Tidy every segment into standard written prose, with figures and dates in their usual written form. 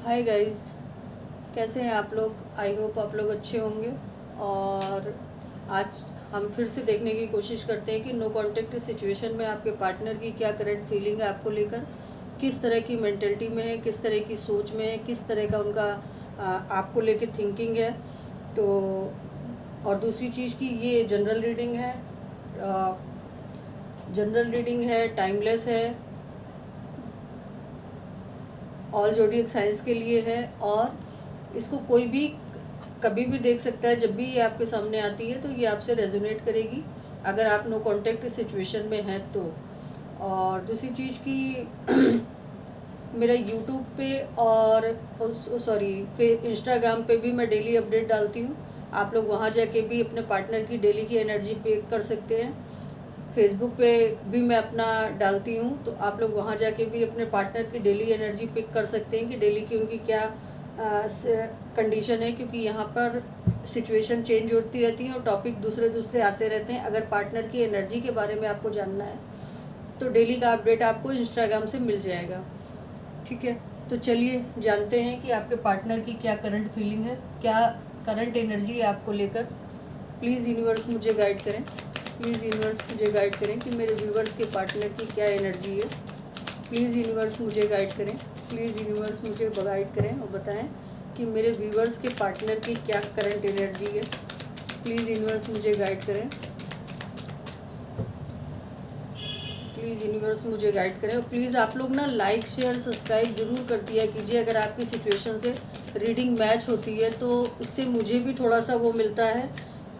Hi guys, कैसे हैं आप लोग। आई होप आप लोग अच्छे होंगे। और आज हम फिर से देखने की कोशिश करते हैं कि नो कांटेक्ट सिचुएशन में आपके पार्टनर की क्या करंट फीलिंग है आपको लेकर, किस तरह की मेंटलिटी में है, किस तरह की सोच में है, किस तरह का उनका आपको लेकर थिंकिंग है। तो और दूसरी चीज़ की ये जनरल रीडिंग है, टाइमलेस है, ऑल जोडियक साइंस के लिए है। और इसको कोई भी कभी भी देख सकता है। जब भी ये आपके सामने आती है तो ये आपसे रेजोनेट करेगी अगर आप नो कांटेक्ट सिचुएशन में हैं तो। और दूसरी चीज़ की मेरा यूट्यूब पे और इंस्टाग्राम पे भी मैं डेली अपडेट डालती हूँ। आप लोग वहाँ जाके भी अपने पार्टनर की डेली की एनर्जी पिक कर सकते हैं। फेसबुक पे भी मैं अपना डालती हूँ, तो आप लोग वहाँ जाके भी अपने पार्टनर की डेली एनर्जी पिक कर सकते हैं कि डेली की उनकी क्या कंडीशन है, क्योंकि यहाँ पर सिचुएशन चेंज होती रहती है और टॉपिक दूसरे दूसरे आते रहते हैं। अगर पार्टनर की एनर्जी के बारे में आपको जानना है तो डेली का अपडेट आपको इंस्टाग्राम से मिल जाएगा। ठीक है, तो चलिए जानते हैं कि आपके पार्टनर की क्या करंट फीलिंग है, क्या करंट एनर्जी है आपको लेकर। प्लीज़ यूनिवर्स मुझे गाइड करें, प्लीज़ यूनिवर्स मुझे गाइड करें कि मेरे व्यूवर्स के पार्टनर की क्या एनर्जी है। प्लीज़ यूनिवर्स मुझे गाइड करें, प्लीज़ यूनिवर्स मुझे गाइड करें और बताएं कि मेरे व्यूवर्स के पार्टनर की क्या करंट एनर्जी है। प्लीज़ यूनिवर्स मुझे गाइड करें, प्लीज़ यूनिवर्स मुझे गाइड करें। और प्लीज़ आप लोग ना लाइक शेयर सब्सक्राइब ज़रूर कर दिया कीजिए अगर आपकी सिचुएशन से रीडिंग मैच होती है, तो इससे मुझे भी थोड़ा सा वो मिलता है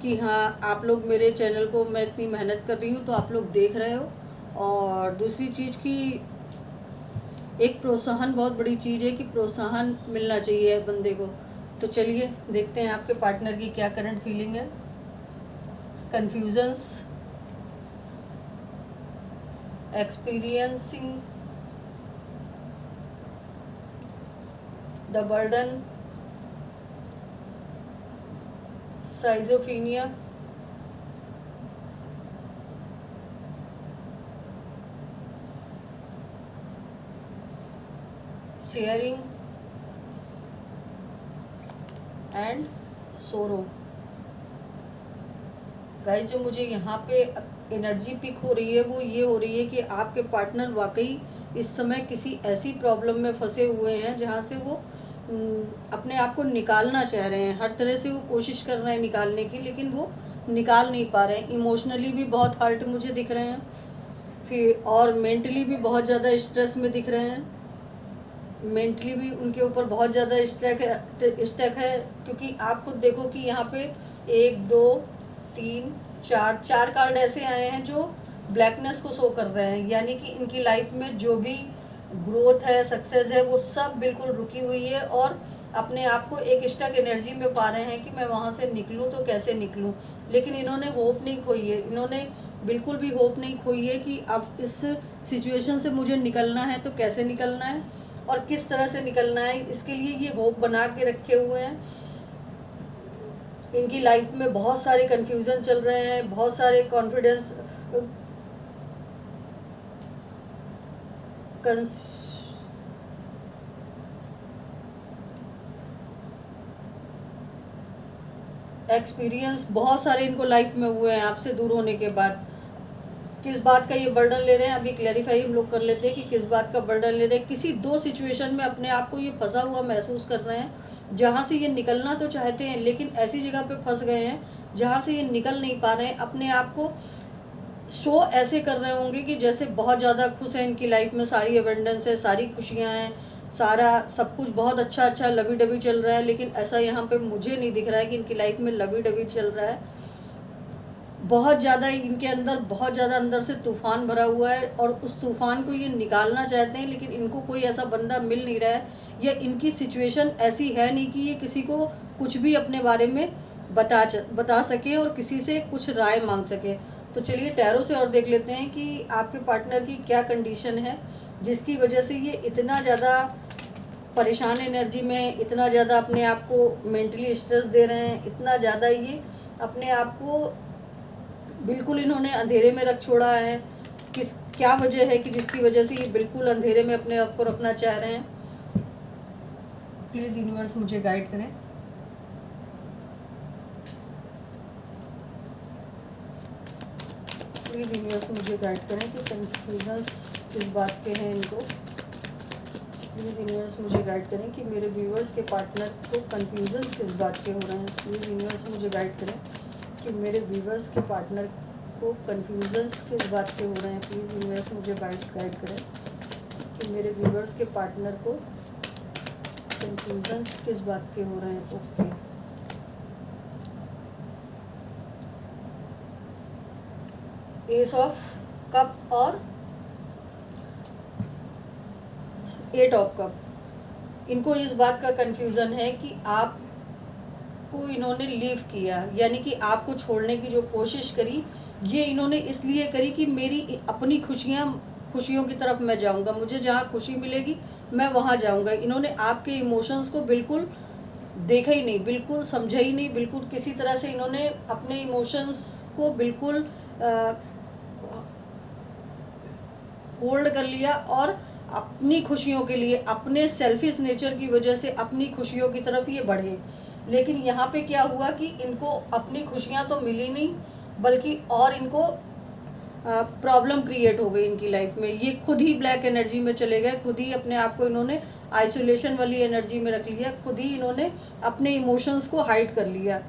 कि हाँ, आप लोग मेरे चैनल को, मैं इतनी मेहनत कर रही हूँ तो आप लोग देख रहे हो। और दूसरी चीज़ की एक प्रोत्साहन बहुत बड़ी चीज़ है कि प्रोत्साहन मिलना चाहिए बंदे को। तो चलिए देखते हैं आपके पार्टनर की क्या करंट फीलिंग है। Confusions, experiencing the burden, schizophrenia, sharing and sorrow। Guys, जो मुझे यहाँ पे एनर्जी पिक हो रही है वो ये हो रही है कि आपके पार्टनर वाकई इस समय किसी ऐसी प्रॉब्लम में फंसे हुए हैं जहाँ से वो अपने आप को निकालना चाह रहे हैं। हर तरह से वो कोशिश कर रहे हैं निकालने की, लेकिन वो निकाल नहीं पा रहे हैं। इमोशनली भी बहुत हर्ट मुझे दिख रहे हैं, फिर और मेंटली भी बहुत ज़्यादा स्ट्रेस में दिख रहे हैं। मेंटली भी उनके ऊपर बहुत ज़्यादा स्टक है, क्योंकि आप खुद देखो कि यहाँ पे 1 2 3 4 कार्ड ऐसे आए हैं जो ब्लैकनेस को शो कर रहे हैं। यानी कि इनकी लाइफ में जो भी ग्रोथ है, सक्सेस है, वो सब बिल्कुल रुकी हुई है और अपने आप को एक स्टक एनर्जी में पा रहे हैं कि मैं वहाँ से निकलूँ तो कैसे निकलूँ। लेकिन इन्होंने होप नहीं खोई है, इन्होंने बिल्कुल भी होप नहीं खोई है कि अब इस सिचुएशन से मुझे निकलना है तो कैसे निकलना है और किस तरह से निकलना है। इसके लिए ये होप बना के रखे हुए हैं। इनकी लाइफ में बहुत सारे कन्फ्यूज़न चल रहे हैं, बहुत सारे कॉन्फिडेंस एक्सपीरियंस बहुत सारे इनको लाइफ में हुए हैं आपसे दूर होने के बाद। किस बात का ये बर्डन ले रहे हैं, अभी क्लैरिफाई हम लोग कर लेते हैं कि किस बात का बर्डन ले रहे हैं। किसी 2 सिचुएशन में अपने आप को ये फंसा हुआ महसूस कर रहे हैं, जहाँ से ये निकलना तो चाहते हैं लेकिन ऐसी जगह पे फंस गए हैं जहाँ से ये निकल नहीं पा रहे हैं। अपने आप को शो ऐसे कर रहे होंगे कि जैसे बहुत ज़्यादा खुश हैं, इनकी लाइफ में सारी एबंडेंस है, सारी खुशियाँ हैं, सारा सब कुछ बहुत अच्छा लवी डवी चल रहा है। लेकिन ऐसा यहाँ पे मुझे नहीं दिख रहा है कि इनकी लाइफ में लवी डवी चल रहा है। बहुत ज़्यादा इनके अंदर, बहुत ज़्यादा अंदर से तूफ़ान भरा हुआ है और उस तूफ़ान को ये निकालना चाहते हैं, लेकिन इनको कोई ऐसा बंदा मिल नहीं रहा है, या इनकी सिचुएशन ऐसी है नहीं कि ये किसी को कुछ भी अपने बारे में बता सके और किसी से कुछ राय मांग सके। तो चलिए टैरो से और देख लेते हैं कि आपके पार्टनर की क्या कंडीशन है जिसकी वजह से ये इतना ज़्यादा परेशान एनर्जी में, इतना ज़्यादा अपने आप को मेंटली स्ट्रेस दे रहे हैं, इतना ज़्यादा ये अपने आप को बिल्कुल इन्होंने अंधेरे में रख छोड़ा है। क्या वजह है कि जिसकी वजह से ये बिल्कुल अंधेरे में अपने आप को रखना चाह रहे हैं। प्लीज़ यूनिवर्स मुझे गाइड करें। प्लीज़ यूनिवर्स मुझे गाइड करें कि कन्फ्यूजन्स किस बात के हैं इनको। प्लीज़ यूनिवर्स मुझे गाइड करें कि मेरे व्यूवर्स के पार्टनर को कन्फ्यूजन्स किस बात के हो रहे हैं। प्लीज़ यूनिवर्स मुझे गाइड करें कि मेरे व्यूवर्स के पार्टनर को कन्फ्यूजन्स किस बात के हो रहे हैं। प्लीज़ यूनिवर्स मुझे गाइड करें कि मेरे व्यूवर्स के पार्टनर को कन्फ्यूजन्स किस बात के हो रहे हैं। ओके, एस ऑफ कप और 8 ऑफ कप। इनको इस बात का कन्फ्यूज़न है कि आप को इन्होंने लीव किया, यानी कि आपको छोड़ने की जो कोशिश करी, ये इन्होंने इसलिए करी कि मेरी अपनी खुशियों की तरफ मैं जाऊंगा, मुझे जहाँ खुशी मिलेगी मैं वहाँ जाऊंगा। इन्होंने आपके इमोशंस को बिल्कुल देखा ही नहीं, बिल्कुल समझा ही नहीं, बिल्कुल किसी तरह से इन्होंने अपने इमोशंस को बिल्कुल होल्ड कर लिया और अपनी खुशियों के लिए, अपने सेल्फिश नेचर की वजह से अपनी खुशियों की तरफ ये बढ़े। लेकिन यहाँ पे क्या हुआ कि इनको अपनी खुशियाँ तो मिली नहीं, बल्कि और इनको प्रॉब्लम क्रिएट हो गई इनकी लाइफ में। ये खुद ही ब्लैक एनर्जी में चले गए, खुद ही अपने आप को इन्होंने आइसोलेशन वाली एनर्जी में रख लिया, खुद ही इन्होंने अपने इमोशंस को हाइड कर लिया।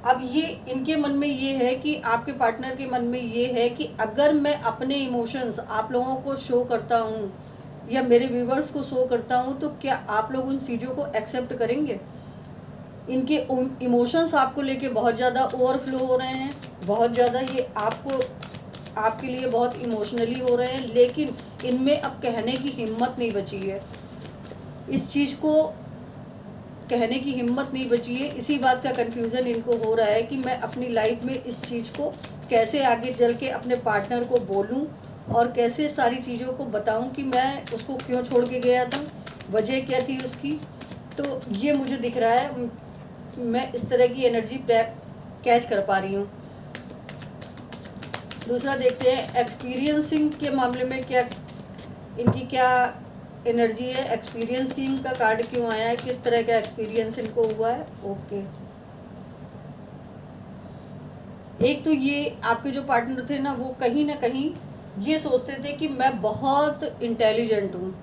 अब ये इनके मन में ये है कि आपके पार्टनर के मन में ये है कि अगर मैं अपने इमोशंस आप लोगों को शो करता हूँ या मेरे व्यूवर्स को शो करता हूँ, तो क्या आप लोग उन चीज़ों को एक्सेप्ट करेंगे। इनके इमोशंस आपको लेके बहुत ज़्यादा ओवरफ्लो हो रहे हैं, बहुत ज़्यादा ये आपके लिए बहुत इमोशनली हो रहे हैं, लेकिन इनमें अब कहने की हिम्मत नहीं बची है। इस चीज़ को कहने की हिम्मत नहीं बची है। इसी बात का कन्फ्यूज़न इनको हो रहा है कि मैं अपनी लाइफ में इस चीज़ को कैसे आगे चल के अपने पार्टनर को बोलूं और कैसे सारी चीज़ों को बताऊं कि मैं उसको क्यों छोड़ के गया था, वजह क्या थी उसकी। तो ये मुझे दिख रहा है, मैं इस तरह की एनर्जी कैच कर पा रही हूँ। दूसरा देखते हैं एक्सपीरियंसिंग के मामले में इनकी क्या एनर्जी है। एक्सपीरियंस किंग का कार्ड क्यों आया है, किस तरह का एक्सपीरियंस इनको हुआ है। ओके, एक तो ये आपके जो पार्टनर थे ना, वो कहीं ना कहीं ये सोचते थे कि मैं बहुत इंटेलिजेंट हूँ,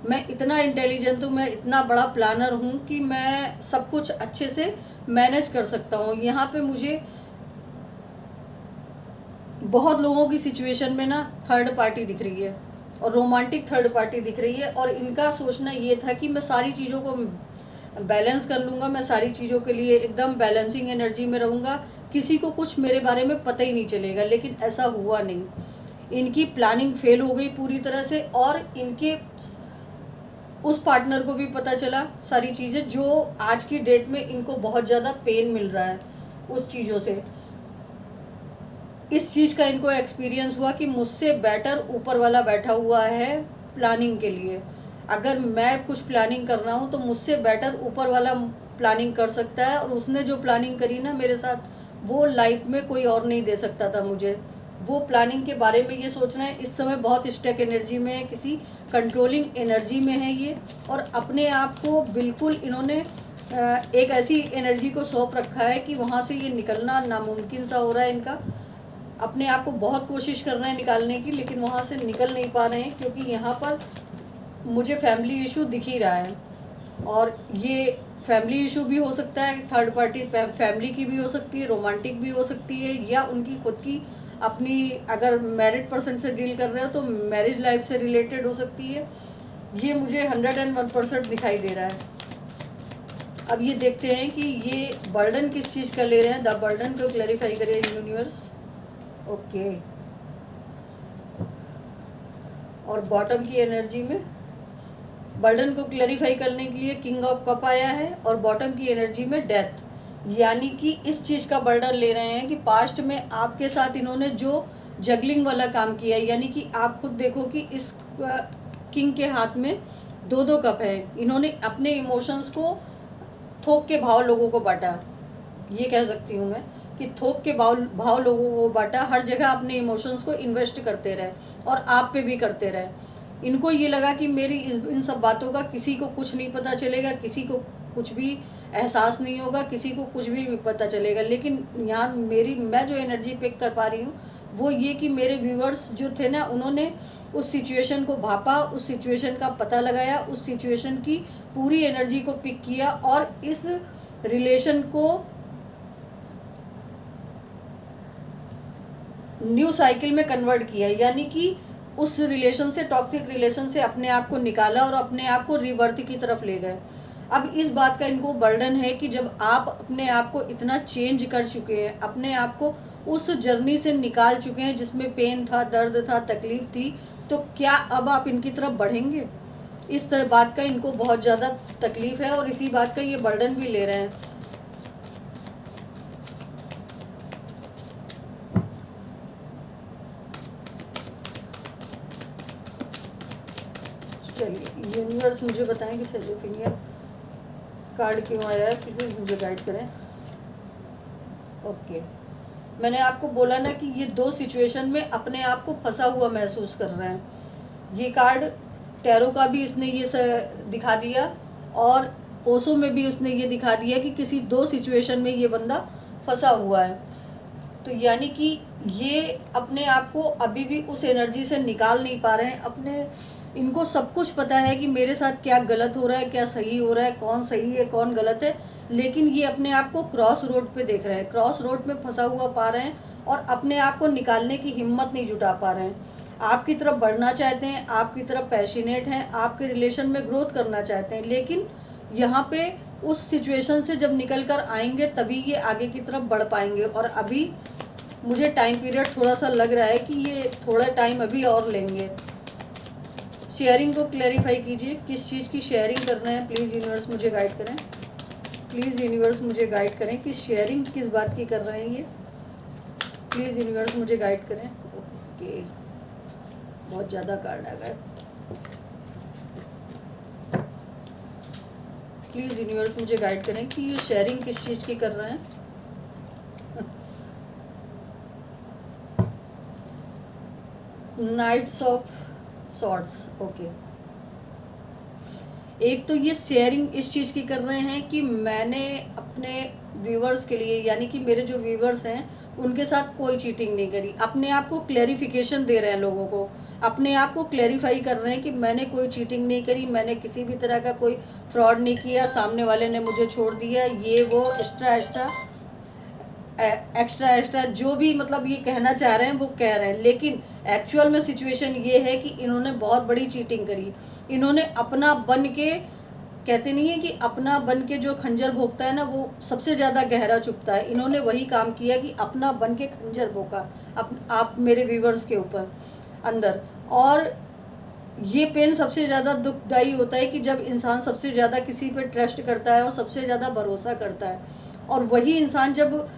मैं इतना इंटेलिजेंट हूँ, मैं इतना बड़ा प्लानर हूँ कि मैं सब कुछ अच्छे से मैनेज कर सकता हूँ। यहाँ पे मुझे बहुत लोगों की सिचुएशन में ना थर्ड पार्टी दिख रही है और रोमांटिक थर्ड पार्टी दिख रही है, और इनका सोचना ये था कि मैं सारी चीज़ों को बैलेंस कर लूँगा, मैं सारी चीज़ों के लिए एकदम बैलेंसिंग एनर्जी में रहूँगा, किसी को कुछ मेरे बारे में पता ही नहीं चलेगा। लेकिन ऐसा हुआ नहीं, इनकी प्लानिंग फेल हो गई पूरी तरह से, और इनके उस पार्टनर को भी पता चला सारी चीज़ें, जो आज की डेट में इनको बहुत ज़्यादा पेन मिल रहा है उस चीज़ों से। इस चीज़ का इनको एक्सपीरियंस हुआ कि मुझसे बेटर ऊपर वाला बैठा हुआ है प्लानिंग के लिए। अगर मैं कुछ प्लानिंग कर रहा हूँ तो मुझसे बेटर ऊपर वाला प्लानिंग कर सकता है, और उसने जो प्लानिंग करी ना मेरे साथ, वो लाइफ में कोई और नहीं दे सकता था मुझे। वो प्लानिंग के बारे में ये सोच रहे हैं, इस समय बहुत स्टक एनर्जी में है, किसी कंट्रोलिंग एनर्जी में है ये, और अपने आप को बिल्कुल इन्होंने एक ऐसी एनर्जी को सौंप रखा है कि वहाँ से ये निकलना नामुमकिन सा हो रहा है इनका। अपने आप को बहुत कोशिश कर रहे हैं निकालने की, लेकिन वहाँ से निकल नहीं पा रहे हैं, क्योंकि यहाँ पर मुझे फैमिली इशू दिख ही रहा है। और ये फैमिली इशू भी हो सकता है, थर्ड पार्टी फैमिली की भी हो सकती है, रोमांटिक भी हो सकती है, या उनकी खुद की अपनी, अगर मैरिड पर्सन से डील कर रहे हो तो मैरिज लाइफ से रिलेटेड हो सकती है। ये मुझे 101% दिखाई दे रहा है। अब ये देखते हैं कि ये बर्डन किस चीज़ का ले रहे हैं। द बर्डन को क्लैरिफाई करिए यूनिवर्स। ओके, और बॉटम की एनर्जी में बर्डन को क्लैरिफाई करने के लिए किंग ऑफ कप आया है, और बॉटम की एनर्जी में डेथ, यानी कि इस चीज़ का बर्डन ले रहे हैं कि पास्ट में आपके साथ इन्होंने जो जगलिंग वाला काम किया, यानी कि आप खुद देखो कि इस किंग के हाथ में 2 कप है। इन्होंने अपने इमोशंस को थोक के भाव लोगों को बांटा, ये कह सकती हूँ मैं कि थोक के भाव लोगों को बांटा, हर जगह अपने इमोशंस को इन्वेस्ट करते रहे और आप पे भी करते रहे। इनको ये लगा कि मेरी इन सब बातों का किसी को कुछ नहीं पता चलेगा, किसी को कुछ भी एहसास नहीं होगा, किसी को कुछ भी नहीं पता चलेगा। लेकिन यहाँ मैं जो एनर्जी पिक कर पा रही हूँ वो ये कि मेरे व्यूअर्स जो थे ना, उन्होंने उस सिचुएशन को भापा, उस सिचुएशन का पता लगाया, उस सिचुएशन की पूरी एनर्जी को पिक किया और इस रिलेशन को न्यू साइकिल में कन्वर्ट किया, यानी कि उस रिलेशन से, टॉक्सिक रिलेशन से अपने आप को निकाला और अपने आप को रिवर्थ की तरफ ले गए। अब इस बात का इनको बर्डन है कि जब आप अपने आप को इतना चेंज कर चुके हैं, अपने आप को उस जर्नी से निकाल चुके हैं जिसमें पेन था, दर्द था, तकलीफ थी, तो क्या अब आप इनकी तरफ बढ़ेंगे? इस तरह बात का इनको बहुत ज़्यादा तकलीफ है और इसी बात का ये बर्डन भी ले रहे हैं। चलिए यूनिवर्स मुझे बताएं कि सेलोफिनिया कार्ड क्यों आया है, प्लीज़ मुझे गाइड करें। ओके, मैंने आपको बोला ना कि ये दो सिचुएशन में अपने आप को फंसा हुआ महसूस कर रहे हैं। ये कार्ड टैरो का भी इसने ये दिखा दिया और ओशो में भी उसने ये दिखा दिया कि किसी दो सिचुएशन में ये बंदा फंसा हुआ है। तो यानी कि ये अपने आप को अभी भी उस एनर्जी से निकाल नहीं पा रहे हैं। इनको सब कुछ पता है कि मेरे साथ क्या गलत हो रहा है, क्या सही हो रहा है, कौन सही है कौन गलत है, लेकिन ये अपने आप को क्रॉस रोड पे देख रहे हैं, क्रॉस रोड में फंसा हुआ पा रहे हैं और अपने आप को निकालने की हिम्मत नहीं जुटा पा रहे हैं। आपकी तरफ बढ़ना चाहते हैं, आपकी तरफ पैशनेट हैं, आपके रिलेशन में ग्रोथ करना चाहते हैं, लेकिन यहाँ पे उस सिचुएशन से जब निकल कर आएंगे तभी ये आगे की तरफ बढ़ पाएंगे। और अभी मुझे टाइम पीरियड थोड़ा सा लग रहा है कि ये थोड़ा टाइम अभी और लेंगे। शेयरिंग को क्लैरिफाई कीजिए, किस चीज़ की शेयरिंग करना है, प्लीज़ यूनिवर्स मुझे गाइड करें। प्लीज़ यूनिवर्स मुझे गाइड करें कि शेयरिंग किस बात की कर रहे हैं ये, प्लीज़ यूनिवर्स मुझे गाइड करें। ओके, बहुत ज़्यादा कार्ड आ गए। प्लीज़ यूनिवर्स मुझे गाइड करें कि ये शेयरिंग किस चीज़ की कर रहे हैं। Nights of sorts, okay. एक तो ये शेयरिंग इस चीज़ की कर रहे हैं कि मैंने अपने व्यूवर्स के लिए, यानी कि मेरे जो व्यूवर्स हैं उनके साथ कोई चीटिंग नहीं करी। अपने आप को क्लैरिफिकेशन दे रहे हैं, लोगों को अपने आप को क्लैरिफाई कर रहे हैं कि मैंने कोई चीटिंग नहीं करी, मैंने किसी भी तरह का कोई फ्रॉड नहीं किया, सामने वाले ने मुझे छोड़ दिया, ये वो एक्स्ट्रा जो भी मतलब ये कहना चाह रहे हैं वो कह रहे हैं। लेकिन एक्चुअल में सिचुएशन ये है कि इन्होंने बहुत बड़ी चीटिंग करी। इन्होंने अपना बन के, कहते नहीं है कि अपना बन के जो खंजर भोंकता है ना वो सबसे ज़्यादा गहरा चुभता है। इन्होंने वही काम किया कि अपना बन के खंजर भोंका आप मेरे व्यूवर्स के ऊपर अंदर। और ये पेन सबसे ज़्यादा दुखदाई होता है कि जब इंसान सबसे ज़्यादा किसी पे ट्रस्ट करता है और सबसे ज़्यादा भरोसा करता है, और वही इंसान जब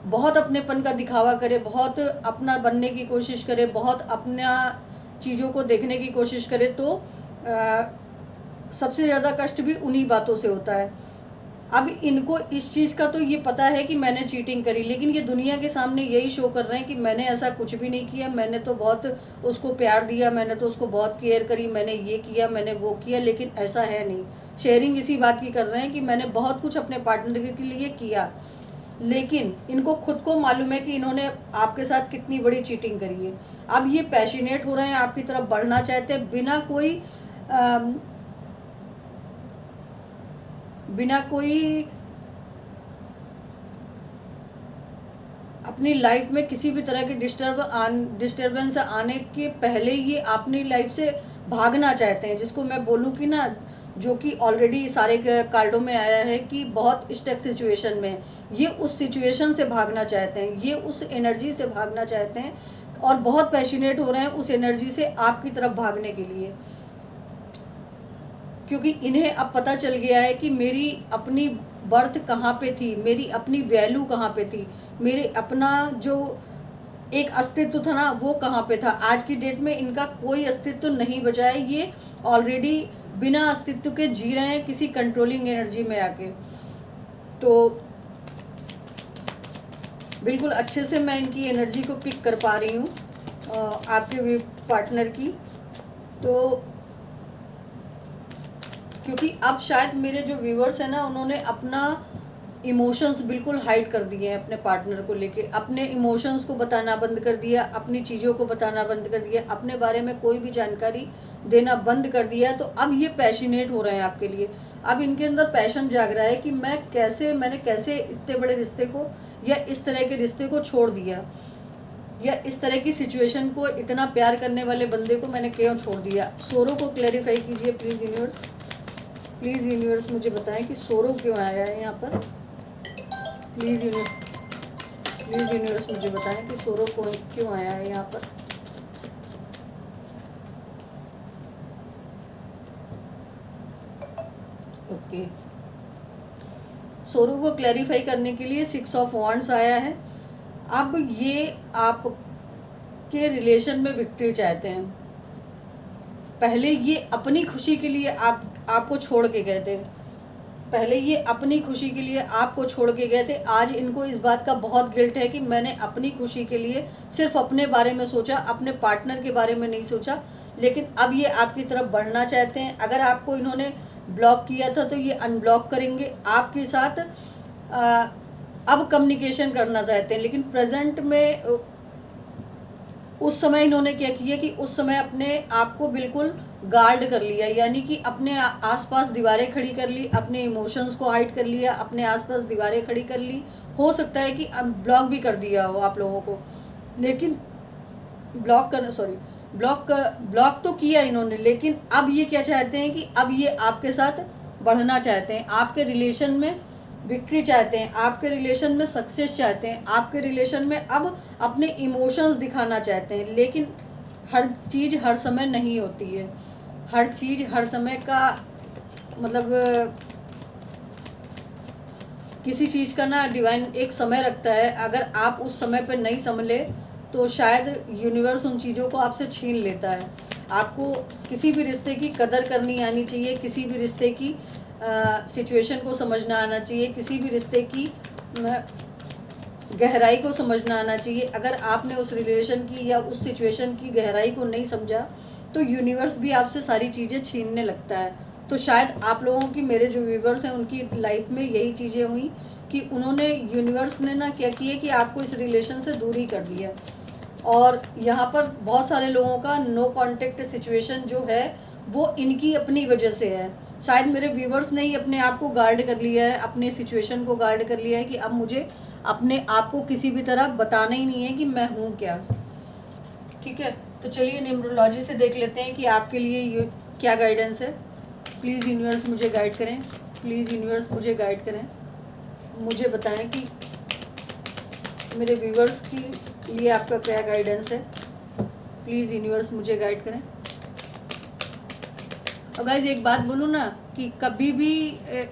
बहुत अपनेपन का दिखावा करे, बहुत अपना बनने की कोशिश करे, बहुत अपना चीज़ों को देखने की कोशिश करे, तो सबसे ज़्यादा कष्ट भी उन्हीं बातों से होता है। अब इनको इस चीज़ का तो ये पता है कि मैंने चीटिंग करी, लेकिन ये दुनिया के सामने यही शो कर रहे हैं कि मैंने ऐसा कुछ भी नहीं किया, मैंने तो बहुत उसको प्यार दिया, मैंने तो उसको बहुत केयर करी, मैंने ये किया, मैंने वो किया, लेकिन ऐसा है नहीं। शेयरिंग इसी बात की कर रहे हैं कि मैंने बहुत कुछ अपने पार्टनर के लिए किया, लेकिन इनको खुद को मालूम है कि इन्होंने आपके साथ कितनी बड़ी चीटिंग करी है। अब ये पैशनेट हो रहे हैं, आपकी तरफ बढ़ना चाहते हैं, बिना कोई अपनी लाइफ में किसी भी तरह की डिस्टर्बेंस आने के पहले ये अपनी लाइफ से भागना चाहते हैं, जिसको मैं बोलूँ कि ना, जो कि ऑलरेडी सारे कार्डों में आया है कि बहुत स्टक सिचुएशन में ये उस सिचुएशन से भागना चाहते हैं, ये उस एनर्जी से भागना चाहते हैं और बहुत पैशनेट हो रहे हैं उस एनर्जी से आपकी तरफ भागने के लिए। क्योंकि इन्हें अब पता चल गया है कि मेरी अपनी बर्थ कहाँ पे थी, मेरी अपनी वैल्यू कहाँ पे थी, मेरे अपना जो एक अस्तित्व था ना वो कहाँ पे था। आज की डेट में इनका कोई अस्तित्व नहीं बचा है, ये ऑलरेडी बिना अस्तित्व के जी रहे हैं किसी कंट्रोलिंग एनर्जी में आके। तो बिल्कुल अच्छे से मैं इनकी एनर्जी को पिक कर पा रही हूँ आपके पार्टनर की। तो क्योंकि अब शायद मेरे जो व्यूवर्स हैं ना, उन्होंने अपना इमोशंस बिल्कुल हाइड कर दिए हैं अपने पार्टनर को लेके, अपने इमोशंस को बताना बंद कर दिया, अपनी चीज़ों को बताना बंद कर दिया, अपने बारे में कोई भी जानकारी देना बंद कर दिया है। तो अब ये पैशनेट हो रहे हैं आपके लिए। अब इनके अंदर पैशन जाग रहा है कि मैंने कैसे इतने बड़े रिश्ते को या इस तरह के रिश्ते को छोड़ दिया, या इस तरह की सिचुएशन को, इतना प्यार करने वाले बंदे को मैंने क्यों छोड़ दिया। सोरो को क्लैरिफाई कीजिए प्लीज़ यूनिवर्स। प्लीज़ यूनिवर्स मुझे बताएं कि सोरो क्यों आया है यहाँ पर। प्लीज़ यूनिवर्स मुझे बताएं कि सोरो क्यों आया है यहाँ पर। ओके, सोरो को क्लैरिफाई करने के लिए 6 ऑफ वांड्स आया है। अब ये आपके रिलेशन में विक्ट्री चाहते हैं। पहले ये अपनी खुशी के लिए आपको छोड़ के गए थे, पहले ये अपनी खुशी के लिए आपको छोड़ के गए थे। आज इनको इस बात का बहुत गिल्ट है कि मैंने अपनी खुशी के लिए सिर्फ अपने बारे में सोचा, अपने पार्टनर के बारे में नहीं सोचा। लेकिन अब ये आपकी तरफ बढ़ना चाहते हैं। अगर आपको इन्होंने ब्लॉक किया था तो ये अनब्लॉक करेंगे आपके साथ। अब कम्युनिकेशन करना चाहते हैं, लेकिन प्रेजेंट में उस समय इन्होंने क्या किया कि उस समय अपने आप को बिल्कुल गार्ड कर लिया, यानी कि अपने आसपास दीवारें खड़ी कर ली, अपने इमोशंस को हाइड कर लिया, अपने आसपास दीवारें खड़ी कर ली। हो सकता है कि ब्लॉक भी कर दिया हो आप लोगों को, लेकिन ब्लॉक तो किया इन्होंने, लेकिन अब ये क्या चाहते हैं कि अब ये आपके साथ बढ़ना चाहते हैं, आपके रिलेशन में विक्ट्री चाहते हैं, आपके रिलेशन में सक्सेस चाहते हैं, आपके रिलेशन में अब अपने इमोशंस दिखाना चाहते हैं। लेकिन हर चीज़ हर समय नहीं होती है, हर चीज़ हर समय का मतलब किसी चीज़ का ना डिवाइन एक समय रखता है। अगर आप उस समय पर नहीं संभले तो शायद यूनिवर्स उन चीज़ों को आपसे छीन लेता है। आपको किसी भी रिश्ते की कदर करनी आनी चाहिए, किसी भी रिश्ते की सिचुएशन को समझना आना चाहिए, किसी भी रिश्ते की गहराई को समझना आना चाहिए। अगर आपने उस रिलेशन की या उस सिचुएशन की गहराई को नहीं समझा तो यूनिवर्स भी आपसे सारी चीज़ें छीनने लगता है। तो शायद आप लोगों की, मेरे जो व्यूवर्स हैं उनकी लाइफ में यही चीज़ें हुई कि उन्होंने, यूनिवर्स ने ना क्या किया कि आपको इस रिलेशन से दूरी कर दिया। और यहाँ पर बहुत सारे लोगों का नो कॉन्टेक्ट सिचुएशन जो है वो इनकी अपनी वजह से है। शायद मेरे व्यूवर्स ने ही अपने आप को गार्ड कर लिया है, अपने सिचुएशन को गार्ड कर लिया है कि अब मुझे अपने आप को किसी भी तरह बताना ही नहीं है कि मैं हूँ क्या। ठीक है, तो चलिए न्यूमरोलॉजी से देख लेते हैं कि आपके लिए ये क्या गाइडेंस है। प्लीज़ यूनिवर्स मुझे गाइड करें, प्लीज़ यूनिवर्स मुझे गाइड करें, मुझे बताएं कि मेरे व्यूवर्स के लिए आपका क्या गाइडेंस है। प्लीज़ यूनिवर्स मुझे गाइड करें। और गाइज एक बात बोलूँ ना कि कभी भी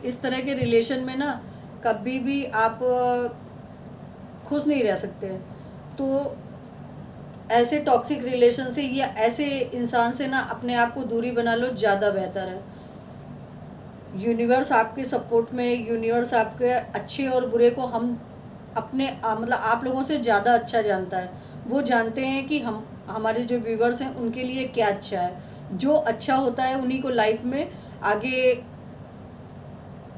इस तरह के रिलेशन में ना कभी भी आप खुश नहीं रह सकते। तो ऐसे टॉक्सिक रिलेशन से या ऐसे इंसान से ना अपने आप को दूरी बना लो, ज़्यादा बेहतर है। यूनिवर्स आपके सपोर्ट में, यूनिवर्स आपके अच्छे और बुरे को हम अपने मतलब आप लोगों से ज़्यादा अच्छा जानता है। वो जानते हैं कि हमारे जो व्यूवर्स हैं उनके लिए क्या अच्छा है। जो अच्छा होता है उन्हीं को लाइफ में आगे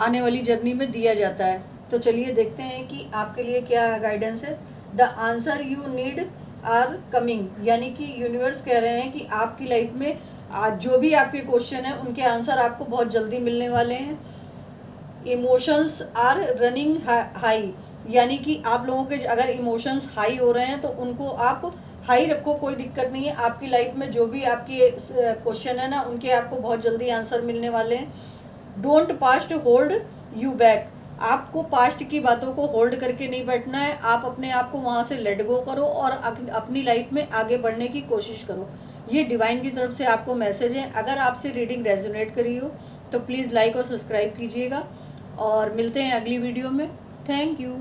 आने वाली जर्नी में दिया जाता है। तो चलिए देखते हैं कि आपके लिए क्या गाइडेंस है। The answer you need are coming, यानी कि यूनिवर्स कह रहे हैं कि आपकी लाइफ में आज जो भी आपके क्वेश्चन है उनके आंसर आपको बहुत जल्दी मिलने वाले हैं। इमोशंस आर रनिंग हाई, यानी कि आप लोगों के अगर इमोशंस हाई हो रहे हैं तो उनको आप हाई रखो, कोई दिक्कत नहीं है। आपकी लाइफ में जो भी आपके क्वेश्चन है ना उनके आपको बहुत जल्दी आंसर मिलने वाले हैं। Don't past hold you back, आपको पास्ट की बातों को होल्ड करके नहीं बैठना है। आप अपने आप को वहाँ से लेट गो करो और अपनी लाइफ में आगे बढ़ने की कोशिश करो। ये डिवाइन की तरफ से आपको मैसेज है। अगर आपसे रीडिंग रेजोनेट करी हो तो प्लीज़ लाइक और सब्सक्राइब कीजिएगा और मिलते हैं अगली वीडियो में। Thank you.